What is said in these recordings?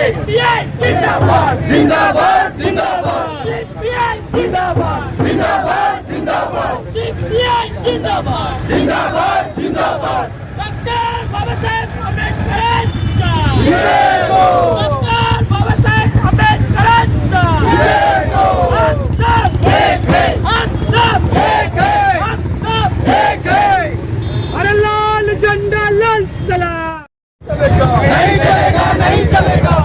CPI जिंदाबाद जिंदाबाद जिंदाबाद सीपीआई जिंदाबाद जिंदाबाद जिंदाबाद सीपीआई जिंदाबाद जिंदाबाद जिंदाबाद डॉक्टर बाबा साहेब आंबेडकरांचा डॉक्टर बाबा साहेब आंबेडकरांचा अरे लाल झंडा लाल सलाम नहीं चलेगा नहीं चलेगा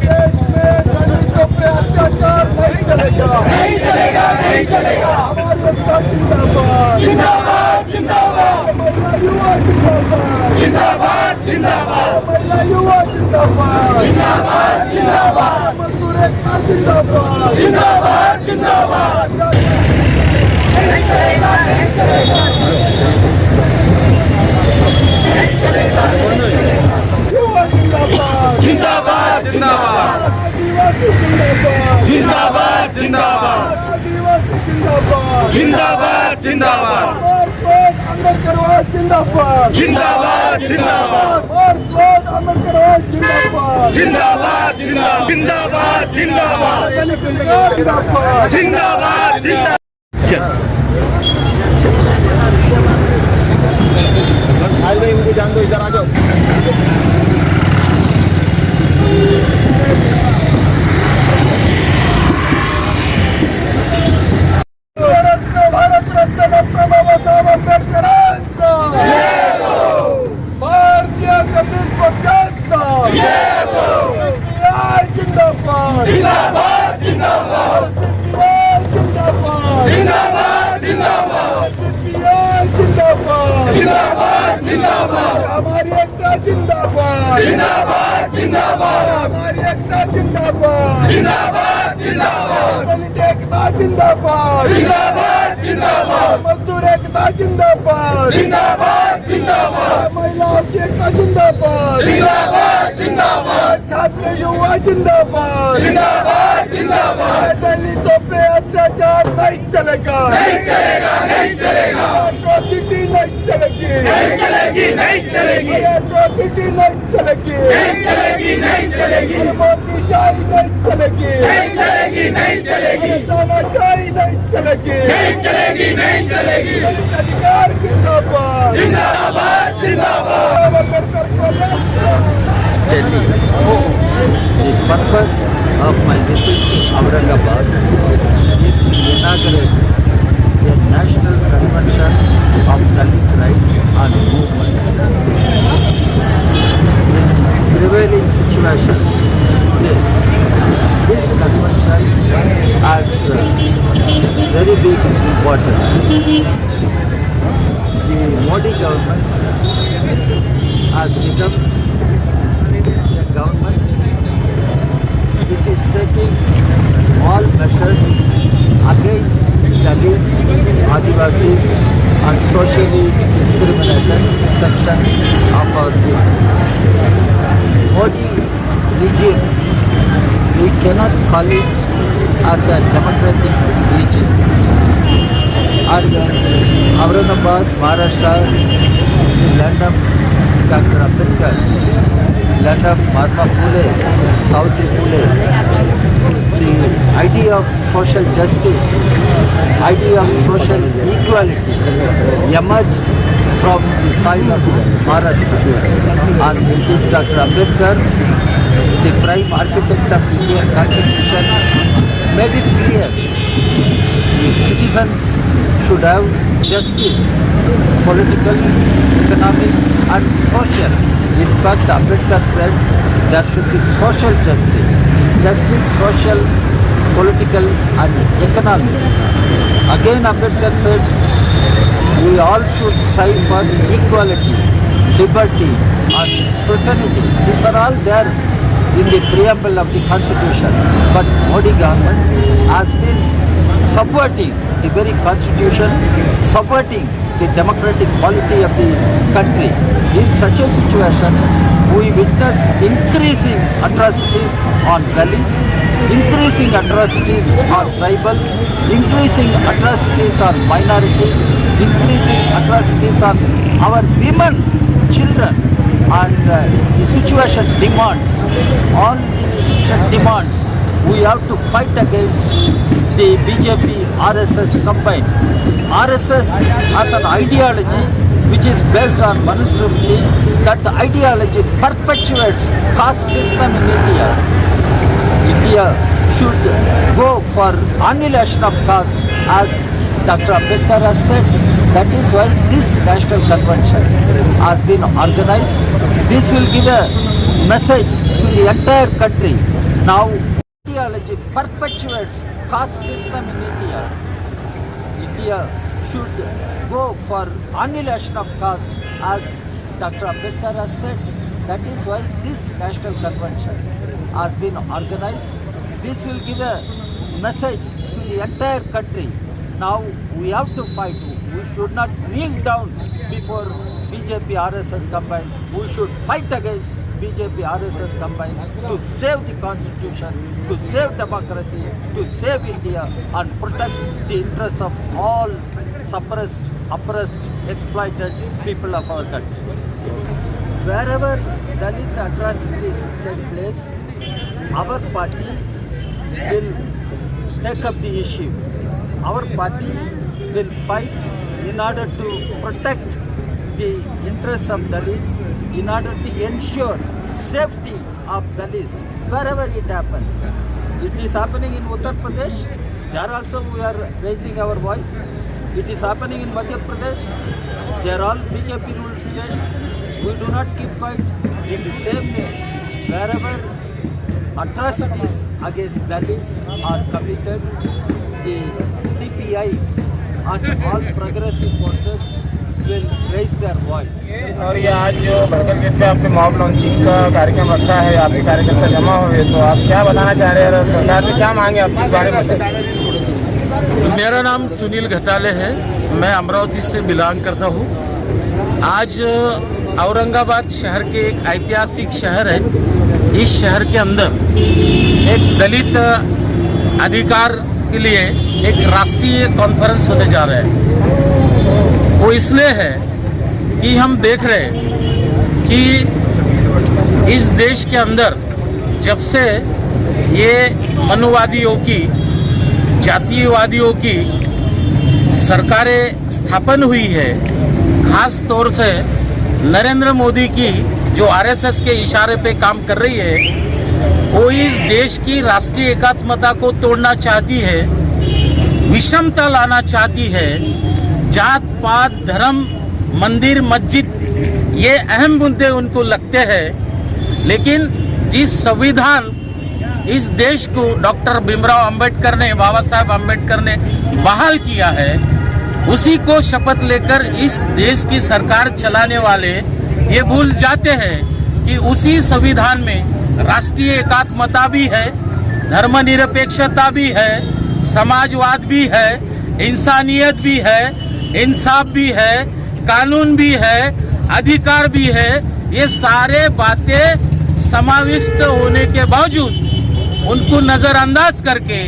देश में दलितों पे अत्याचार नहीं चलेगा नहीं चलेगा नहीं चलेगा हमारी एकता जिंदाबाद जिंदाबाद जिंदाबाद महिला युवा जिंदाबाद जिंदाबाद जिंदाबाद महिला युवा जिंदाबाद जिंदाबाद जिंदाबाद मजदूर एकता जिंदाबाद जिंदाबाद जिंदाबाद नहीं चलेगा नहीं चलेगा नहीं चलेगा जिंदाबाद जिंदाबाद जिंदाबाद जिंदाबाद जिंदाबाद जिंदाबाद अम्बेडकर जिंदाबाद जिंदाबाद जिंदाबाद अम्बेडकर जिंदाबाद जिंदाबाद जिंदाबाद जिंदाबाद जिंदाबाद जिंदाबाद जान दो इधर आ जाओ भारत रत्न डॉक्टर बाबासाहेब आंबेडकरांचा भारतीय कम्युनिस्ट पक्षाचा सीपीआय जिंदाबाद जिंदाबाद जिंदाबाद सीपीआय जिंदाबाद जिंदाबाद जिंदाबाद सीपीआय जिंदाबाद जिंदाबाद जिंदाबाद हमारी एकता जिंदाबाद जिंदाबाद जिंदाबाद हमारी एकता जिंदाबाद जिंदाबाद जिंदाबाद दलित एकता जिंदाबाद जिंदाबाद जिंदाबाद मजदूर एकता जिंदाबाद जिंदाबाद जिंदाबाद महिलाओं की एकता जिंदाबाद जिंदाबाद जिंदाबाद छात्र युवा जिंदाबाद जिंदाबाद जिंदाबाद दलितों पे अत्याचार नहीं चलेगा नहीं चलेगा नहीं चलेगा एट्रोसिटी नहीं चलेगी नहीं चलेगी नहीं चलेगी एट्रोसिटी नहीं चलेगी नहीं चलेगी नहीं चलेगी मोदीशाही नहीं चलेगी नहीं चलेगी नहीं चलेगी तानाशाही नहीं चलेगी नहीं चलेगी नहीं चलेगी दलित अधिकार जिंदाबाद जिंदाबाद जिंदाबाद Delhi. The purpose of my visit to Aurangabad is to inaugurate a national convention of Dalit rights and movement. In prevailing situation, this convention has very big importance. The Modi government has become a government which is taking all measures against Dalits, Adivasis and socially discriminated sections of our people. Modi regime, we cannot call it as a democratic regime. And Aurangabad, Maharashtra, the land of Dr. Ambedkar, land of Mahatma Phule, Savitri Phule. The idea of social justice, idea of social equality emerged from the soil of Maharashtra. And it is Dr. Ambedkar, the prime architect of Indian Constitution, made it clear citizens should have justice, political, economic and social. In fact, Ambedkar said there should be social justice. Justice, social, political and economic. Again Ambedkar said we all should strive for equality, liberty and fraternity. These are all there in the preamble of the constitution. But Modi government has been subverting the very constitution, subverting the democratic quality of the country. In such a situation, we witness increasing atrocities on Dalits, increasing atrocities on tribals, increasing atrocities on minorities, increasing atrocities on our women, children. and the situation demands, all the demands, we have to fight against the BJP RSS combine. RSS as an ideology which is based on Manusmriti, that ideology perpetuates caste system in India. India should go for annihilation of caste, as Dr. Ambedkar has said. That is why this national convention has been organized. This will give a message to the entire country. Now, ideology perpetuates caste system in India. India should go for annihilation of caste, as Dr. Ambedkar has said. That is why this national convention has been organized. This will give a message to the entire country. Now we have to fight. We should not kneel down before BJP RSS combine. We should fight against BJP RSS combine to save the constitution, to save democracy, to save India and protect the interests of all suppressed, oppressed, exploited people of our country. Wherever Dalit atrocities take place, our party will take up the issue. Our party will fight in order to protect the interests of Dalits, in order to ensure safety of Dalits wherever it happens. It is happening in Uttar Pradesh. There also we are raising our voice. It is happening in Madhya Pradesh. They are all BJP ruled states. We do not keep quiet. In the same way, wherever atrocities against Dalits are committed, the CPI and all progressive forces will raise their voice. और ये आज जो बरगद gate पे आपने mob launching का कार्यक्रम रखा है, आपके कार्यकर्ता जमा हुए, तो आप क्या बताना चाह रहे हैं और सरकार से क्या मांगे आप इस बारे में? मेरा नाम सुनील घटाले है, मैं अमरावती से बिलोंग करता हूँ। आज औरंगाबाद शहर के एक ऐतिहासिक शहर है। इस शहर के अंदर एक दलित अधिकार के लिए एक राष्ट्रीय कॉन्फ्रेंस होने जा रहा है। वो इसलिए है कि हम देख रहे हैं कि इस देश के अंदर जब से ये मनुवादियों की, जातिवादियों की सरकारें स्थापन हुई है, खास तौर से नरेंद्र मोदी की जो आरएसएस के इशारे पे काम कर रही है, वो इस देश की राष्ट्रीय एकात्मता को तोड़ना चाहती है, विषमता लाना चाहती है। जात पात, धर्म, मंदिर, मस्जिद, ये अहम मुद्दे उनको लगते हैं। लेकिन जिस संविधान इस देश को डॉक्टर भीमराव अंबेडकर ने, बाबा साहब अंबेडकर ने बहाल किया है, उसी को शपथ लेकर इस देश की सरकार चलाने वाले ये भूल जाते हैं कि उसी संविधान में राष्ट्रीय एकात्मता भी है, धर्मनिरपेक्षता भी है, समाजवाद भी है, इंसानियत भी है, इंसाफ भी है, कानून भी है, अधिकार भी है। ये सारे बातें समाविष्ट होने के बावजूद उनको नजरअंदाज करके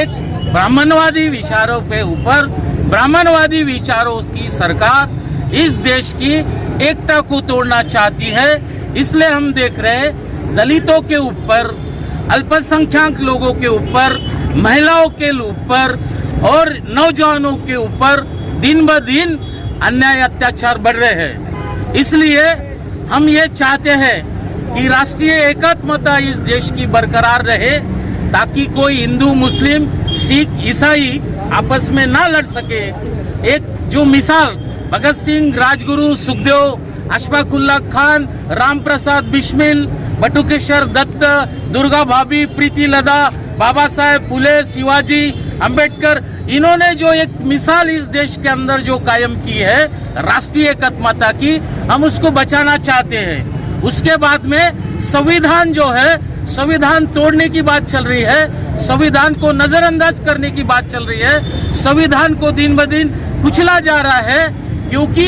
एक ब्राह्मणवादी विचारों पे ऊपर, ब्राह्मणवादी विचारों की सरकार इस देश की एकता को तोड़ना चाहती है। इसलिए हम देख रहे हैं दलितों के ऊपर, अल्पसंख्यक लोगों के ऊपर, महिलाओं के ऊपर और नौजवानों के ऊपर दिन ब दिन अन्याय अत्याचार बढ़ रहे हैं। इसलिए हम ये चाहते हैं कि राष्ट्रीय एकात्मता इस देश की बरकरार रहे, ताकि कोई हिंदू, मुस्लिम, सिख, ईसाई आपस में ना लड़ सके। एक जो मिसाल भगत सिंह, राजगुरु, सुखदेव, अशफाकुल्ला खान, राम प्रसाद बिस्मिल, बटुकेश्वर दत्त, दुर्गा भाभी, प्रीति लता, बाबा साहेब फुले, शिवाजी, अंबेडकर, इन्होंने जो एक मिसाल इस देश के अंदर जो कायम की है राष्ट्रीय एकात्मता की, हम उसको बचाना चाहते हैं। उसके बाद में संविधान जो है, संविधान तोड़ने की बात चल रही है, संविधान को नजरअंदाज करने की बात चल रही है, संविधान को दिन ब दिन कुचला जा रहा है, क्योंकि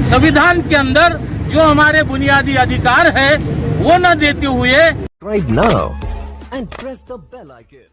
संविधान के अंदर जो हमारे बुनियादी अधिकार है वो न देते हुए Subscribe now and press the bell icon.